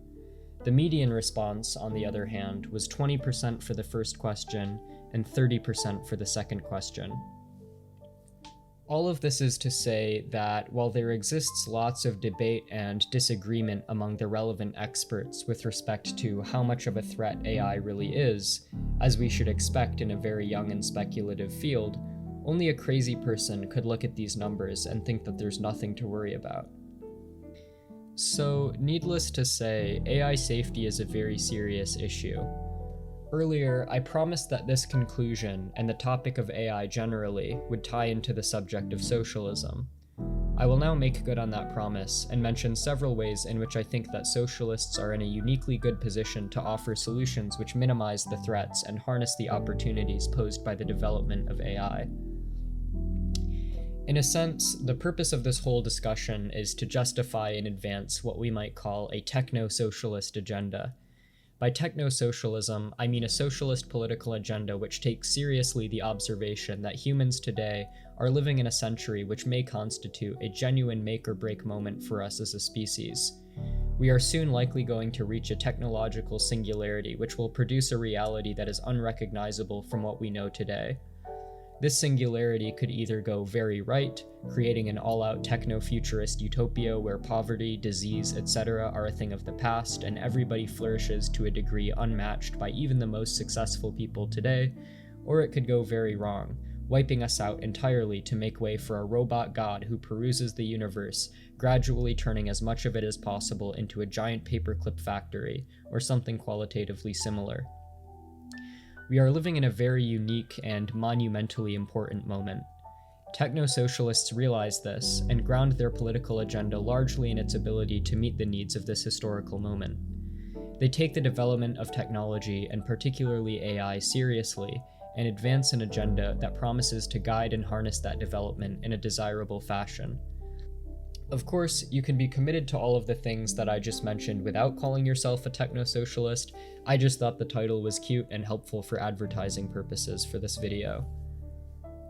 The median response, on the other hand, was 20% for the first question and 30% for the second question. All of this is to say that while there exists lots of debate and disagreement among the relevant experts with respect to how much of a threat AI really is, as we should expect in a very young and speculative field, only a crazy person could look at these numbers and think that there's nothing to worry about. So, needless to say, AI safety is a very serious issue. Earlier, I promised that this conclusion and the topic of AI generally would tie into the subject of socialism. I will now make good on that promise and mention several ways in which I think that socialists are in a uniquely good position to offer solutions which minimize the threats and harness the opportunities posed by the development of AI. In a sense, the purpose of this whole discussion is to justify and advance what we might call a technosocialist agenda. By technosocialism, I mean a socialist political agenda which takes seriously the observation that humans today are living in a century which may constitute a genuine make-or-break moment for us as a species. We are soon likely going to reach a technological singularity which will produce a reality that is unrecognizable from what we know today. This singularity could either go very right, creating an all-out techno-futurist utopia where poverty, disease, etc. are a thing of the past and everybody flourishes to a degree unmatched by even the most successful people today, or it could go very wrong, wiping us out entirely to make way for a robot god who peruses the universe, gradually turning as much of it as possible into a giant paperclip factory, or something qualitatively similar. We are living in a very unique and monumentally important moment. Technosocialists realize this and ground their political agenda largely in its ability to meet the needs of this historical moment. They take the development of technology, and particularly AI, seriously, and advance an agenda that promises to guide and harness that development in a desirable fashion. Of course, you can be committed to all of the things that I just mentioned without calling yourself a technosocialist. I just thought the title was cute and helpful for advertising purposes for this video.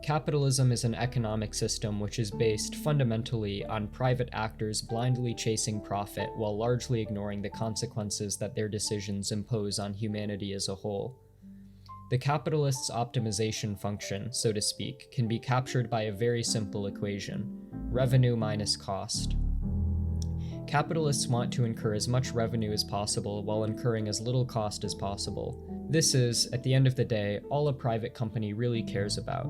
Capitalism is an economic system which is based fundamentally on private actors blindly chasing profit while largely ignoring the consequences that their decisions impose on humanity as a whole. The capitalist's optimization function, so to speak, can be captured by a very simple equation: revenue minus cost. Capitalists want to incur as much revenue as possible while incurring as little cost as possible. This is, at the end of the day, all a private company really cares about.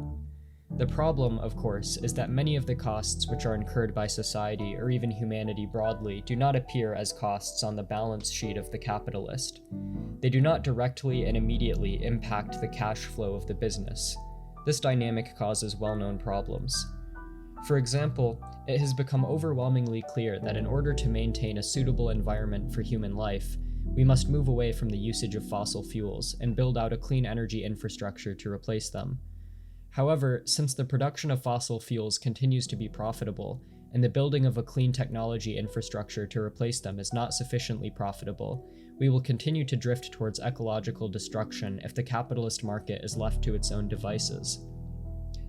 The problem, of course, is that many of the costs which are incurred by society or even humanity broadly do not appear as costs on the balance sheet of the capitalist. They do not directly and immediately impact the cash flow of the business. This dynamic causes well-known problems. For example, it has become overwhelmingly clear that in order to maintain a suitable environment for human life, we must move away from the usage of fossil fuels and build out a clean energy infrastructure to replace them. However, since the production of fossil fuels continues to be profitable, and the building of a clean technology infrastructure to replace them is not sufficiently profitable, we will continue to drift towards ecological destruction if the capitalist market is left to its own devices.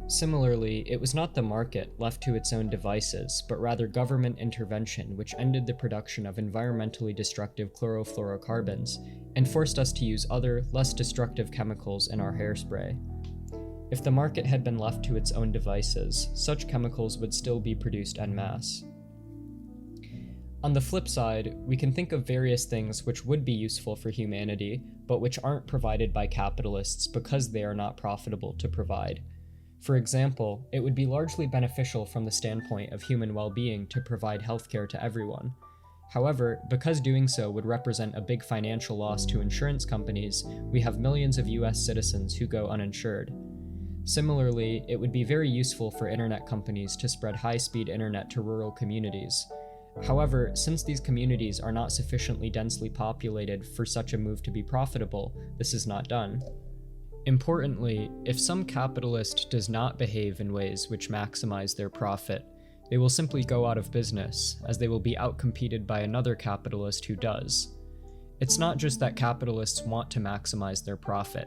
Similarly, it was not the market left to its own devices, but rather government intervention which ended the production of environmentally destructive chlorofluorocarbons and forced us to use other, less destructive chemicals in our hairspray. If the market had been left to its own devices, such chemicals would still be produced en masse. On the flip side, we can think of various things which would be useful for humanity, but which aren't provided by capitalists because they are not profitable to provide. For example, it would be largely beneficial from the standpoint of human well-being to provide healthcare to everyone. However, because doing so would represent a big financial loss to insurance companies, we have millions of US citizens who go uninsured. Similarly, it would be very useful for internet companies to spread high-speed internet to rural communities. However, since these communities are not sufficiently densely populated for such a move to be profitable, this is not done. Importantly, if some capitalist does not behave in ways which maximize their profit, they will simply go out of business, as they will be outcompeted by another capitalist who does. It's not just that capitalists want to maximize their profit,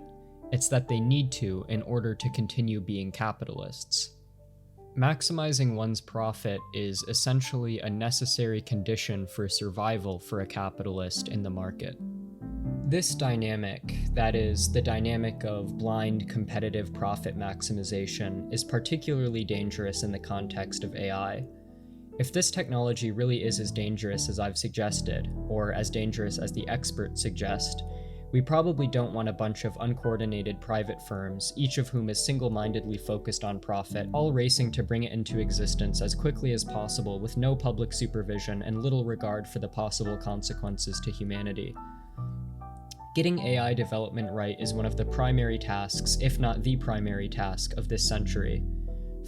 it's that they need to in order to continue being capitalists. Maximizing one's profit is essentially a necessary condition for survival for a capitalist in the market. This dynamic, that is, the dynamic of blind competitive profit maximization, is particularly dangerous in the context of AI. If this technology really is as dangerous as I've suggested, or as dangerous as the experts suggest, we probably don't want a bunch of uncoordinated private firms, each of whom is single-mindedly focused on profit, all racing to bring it into existence as quickly as possible with no public supervision and little regard for the possible consequences to humanity. Getting AI development right is one of the primary tasks, if not the primary task, of this century.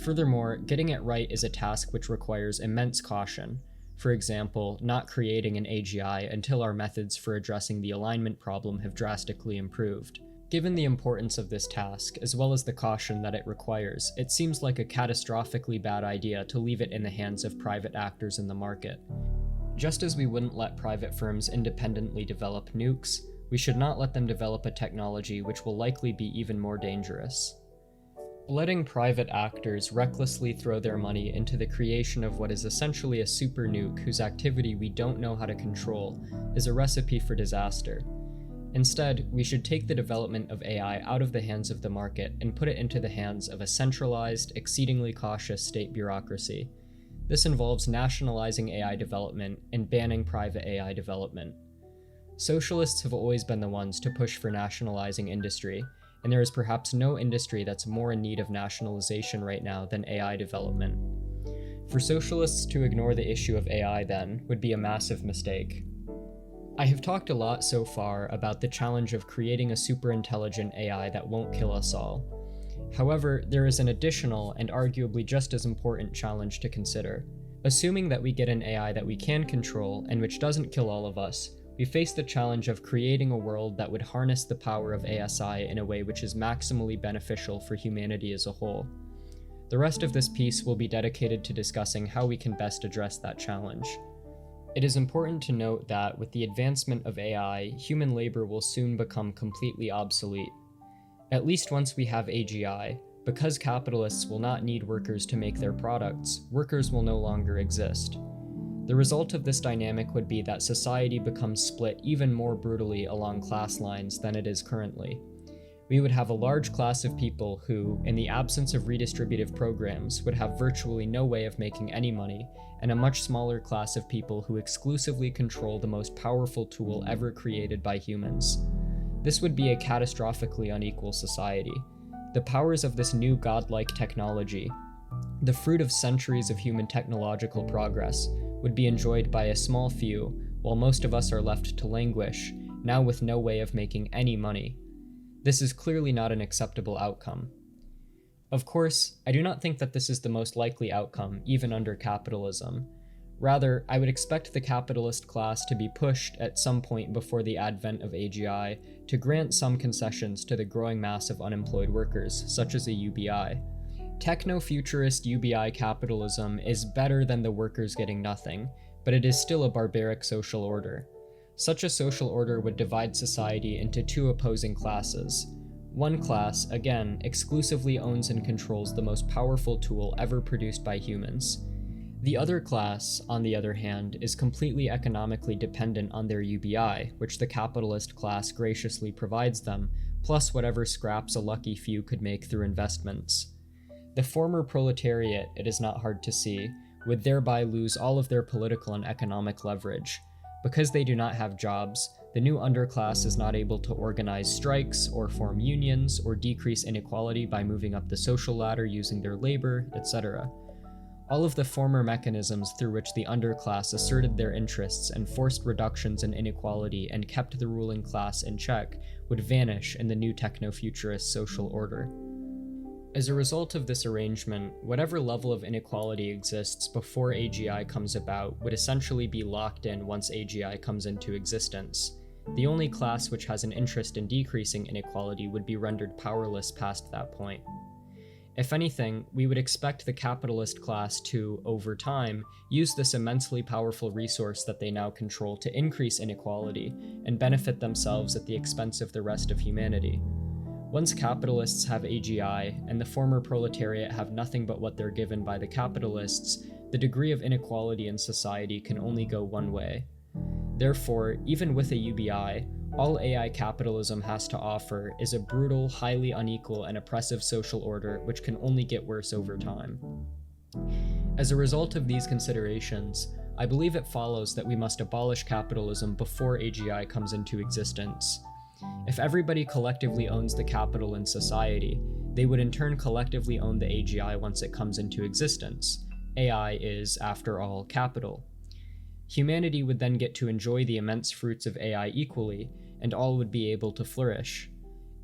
Furthermore, getting it right is a task which requires immense caution. For example, not creating an AGI until our methods for addressing the alignment problem have drastically improved. Given the importance of this task, as well as the caution that it requires, it seems like a catastrophically bad idea to leave it in the hands of private actors in the market. Just as we wouldn't let private firms independently develop nukes, we should not let them develop a technology which will likely be even more dangerous. Letting private actors recklessly throw their money into the creation of what is essentially a super nuke whose activity we don't know how to control is a recipe for disaster. Instead, we should take the development of AI out of the hands of the market and put it into the hands of a centralized, exceedingly cautious state bureaucracy. This involves nationalizing AI development and banning private AI development. Socialists have always been the ones to push for nationalizing industry, and there is perhaps no industry that's more in need of nationalization right now than AI development. For socialists to ignore the issue of AI, then, would be a massive mistake. I have talked a lot so far about the challenge of creating a superintelligent AI that won't kill us all. However, there is an additional and arguably just as important challenge to consider. Assuming that we get an AI that we can control and which doesn't kill all of us, we face the challenge of creating a world that would harness the power of ASI in a way which is maximally beneficial for humanity as a whole. The rest of this piece will be dedicated to discussing how we can best address that challenge. It is important to note that with the advancement of AI, human labor will soon become completely obsolete. At least once we have AGI, because capitalists will not need workers to make their products, workers will no longer exist. The result of this dynamic would be that society becomes split even more brutally along class lines than it is currently. We would have a large class of people who, in the absence of redistributive programs, would have virtually no way of making any money, and a much smaller class of people who exclusively control the most powerful tool ever created by humans. This would be a catastrophically unequal society. The powers of this new godlike technology, the fruit of centuries of human technological progress, would be enjoyed by a small few, while most of us are left to languish, now with no way of making any money. This is clearly not an acceptable outcome. Of course, I do not think that this is the most likely outcome, even under capitalism. Rather, I would expect the capitalist class to be pushed at some point before the advent of AGI to grant some concessions to the growing mass of unemployed workers, such as a UBI. Techno-futurist UBI capitalism is better than the workers getting nothing, but it is still a barbaric social order. Such a social order would divide society into two opposing classes. One class, again, exclusively owns and controls the most powerful tool ever produced by humans. The other class, on the other hand, is completely economically dependent on their UBI, which the capitalist class graciously provides them, plus whatever scraps a lucky few could make through investments. The former proletariat, it is not hard to see, would thereby lose all of their political and economic leverage. Because they do not have jobs, the new underclass is not able to organize strikes or form unions or decrease inequality by moving up the social ladder using their labor, etc. All of the former mechanisms through which the underclass asserted their interests and forced reductions in inequality and kept the ruling class in check would vanish in the new techno-futurist social order. As a result of this arrangement, whatever level of inequality exists before AGI comes about would essentially be locked in once AGI comes into existence. The only class which has an interest in decreasing inequality would be rendered powerless past that point. If anything, we would expect the capitalist class to, over time, use this immensely powerful resource that they now control to increase inequality and benefit themselves at the expense of the rest of humanity. Once capitalists have AGI, and the former proletariat have nothing but what they're given by the capitalists, the degree of inequality in society can only go one way. Therefore, even with a UBI, all AI capitalism has to offer is a brutal, highly unequal, and oppressive social order which can only get worse over time. As a result of these considerations, I believe it follows that we must abolish capitalism before AGI comes into existence. If everybody collectively owns the capital in society, they would in turn collectively own the AGI once it comes into existence. AI is, after all, capital. Humanity would then get to enjoy the immense fruits of AI equally, and all would be able to flourish.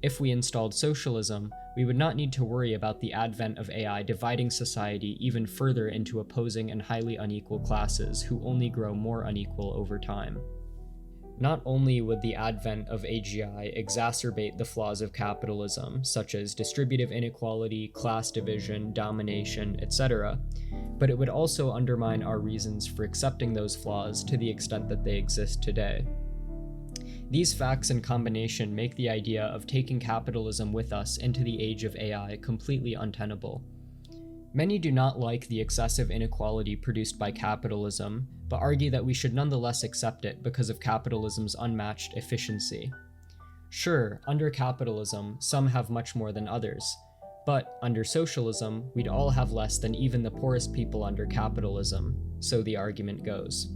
If we installed socialism, we would not need to worry about the advent of AI dividing society even further into opposing and highly unequal classes who only grow more unequal over time. Not only would the advent of AGI exacerbate the flaws of capitalism, such as distributive inequality, class division, domination, etc., but it would also undermine our reasons for accepting those flaws to the extent that they exist today. These facts in combination make the idea of taking capitalism with us into the age of AI completely untenable. Many do not like the excessive inequality produced by capitalism, but argue that we should nonetheless accept it because of capitalism's unmatched efficiency. Sure, under capitalism, some have much more than others, but under socialism, we'd all have less than even the poorest people under capitalism, so the argument goes.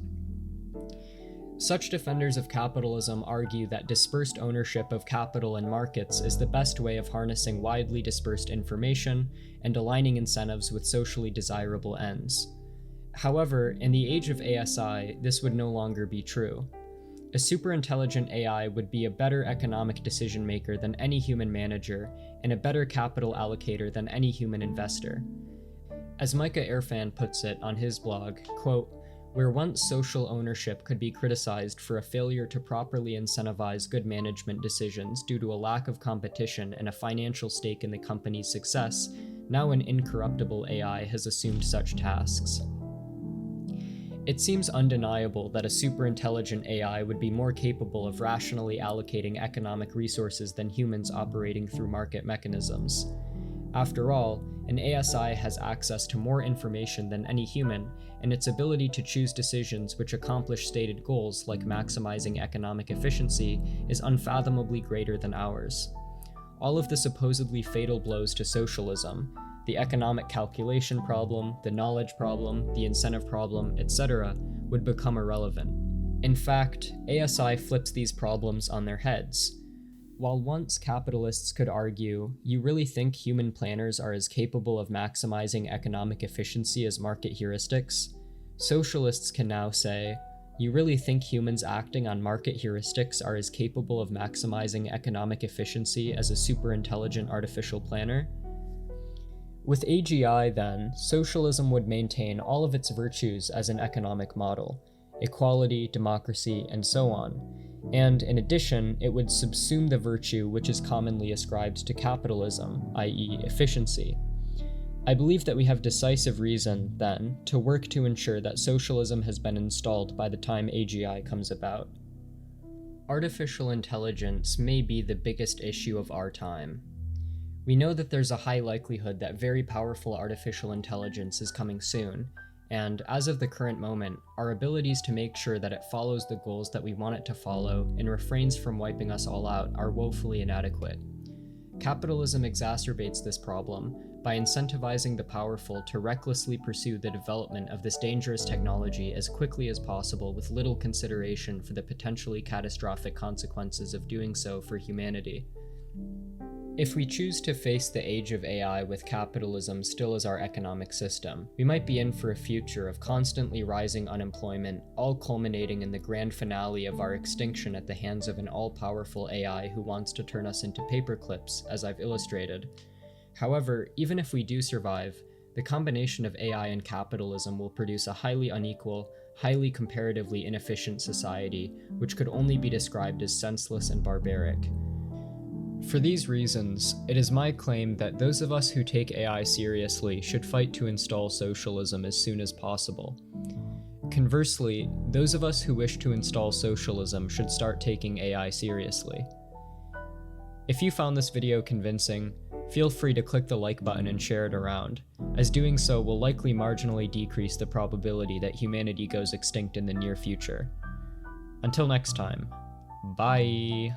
Such defenders of capitalism argue that dispersed ownership of capital and markets is the best way of harnessing widely dispersed information and aligning incentives with socially desirable ends. However, in the age of ASI, this would no longer be true. A superintelligent AI would be a better economic decision maker than any human manager, and a better capital allocator than any human investor. As Micah Irfan puts it on his blog, quote, "Where once social ownership could be criticized for a failure to properly incentivize good management decisions due to a lack of competition and a financial stake in the company's success, now an incorruptible AI has assumed such tasks." It seems undeniable that a superintelligent AI would be more capable of rationally allocating economic resources than humans operating through market mechanisms. After all, an ASI has access to more information than any human, and its ability to choose decisions which accomplish stated goals like maximizing economic efficiency is unfathomably greater than ours. All of the supposedly fatal blows to socialism, the economic calculation problem, the knowledge problem, the incentive problem, etc., would become irrelevant. In fact, ASI flips these problems on their heads. While once capitalists could argue, "You really think human planners are as capable of maximizing economic efficiency as market heuristics?" Socialists can now say, "You really think humans acting on market heuristics are as capable of maximizing economic efficiency as a superintelligent artificial planner?" With AGI, then, socialism would maintain all of its virtues as an economic model: equality, democracy, and so on. And in addition, it would subsume the virtue which is commonly ascribed to capitalism, i.e., efficiency. I believe that we have decisive reason, then, to work to ensure that socialism has been installed by the time AGI comes about. Artificial intelligence may be the biggest issue of our time. We know that there's a high likelihood that very powerful artificial intelligence is coming soon, and as of the current moment, our abilities to make sure that it follows the goals that we want it to follow and refrains from wiping us all out are woefully inadequate. Capitalism exacerbates this problem by incentivizing the powerful to recklessly pursue the development of this dangerous technology as quickly as possible with little consideration for the potentially catastrophic consequences of doing so for humanity. If we choose to face the age of AI with capitalism still as our economic system, we might be in for a future of constantly rising unemployment, all culminating in the grand finale of our extinction at the hands of an all-powerful AI who wants to turn us into paperclips, as I've illustrated. However, even if we do survive, the combination of AI and capitalism will produce a highly unequal, highly comparatively inefficient society, which could only be described as senseless and barbaric. For these reasons, it is my claim that those of us who take AI seriously should fight to install socialism as soon as possible. Conversely, those of us who wish to install socialism should start taking AI seriously. If you found this video convincing, feel free to click the like button and share it around, as doing so will likely marginally decrease the probability that humanity goes extinct in the near future. Until next time, bye!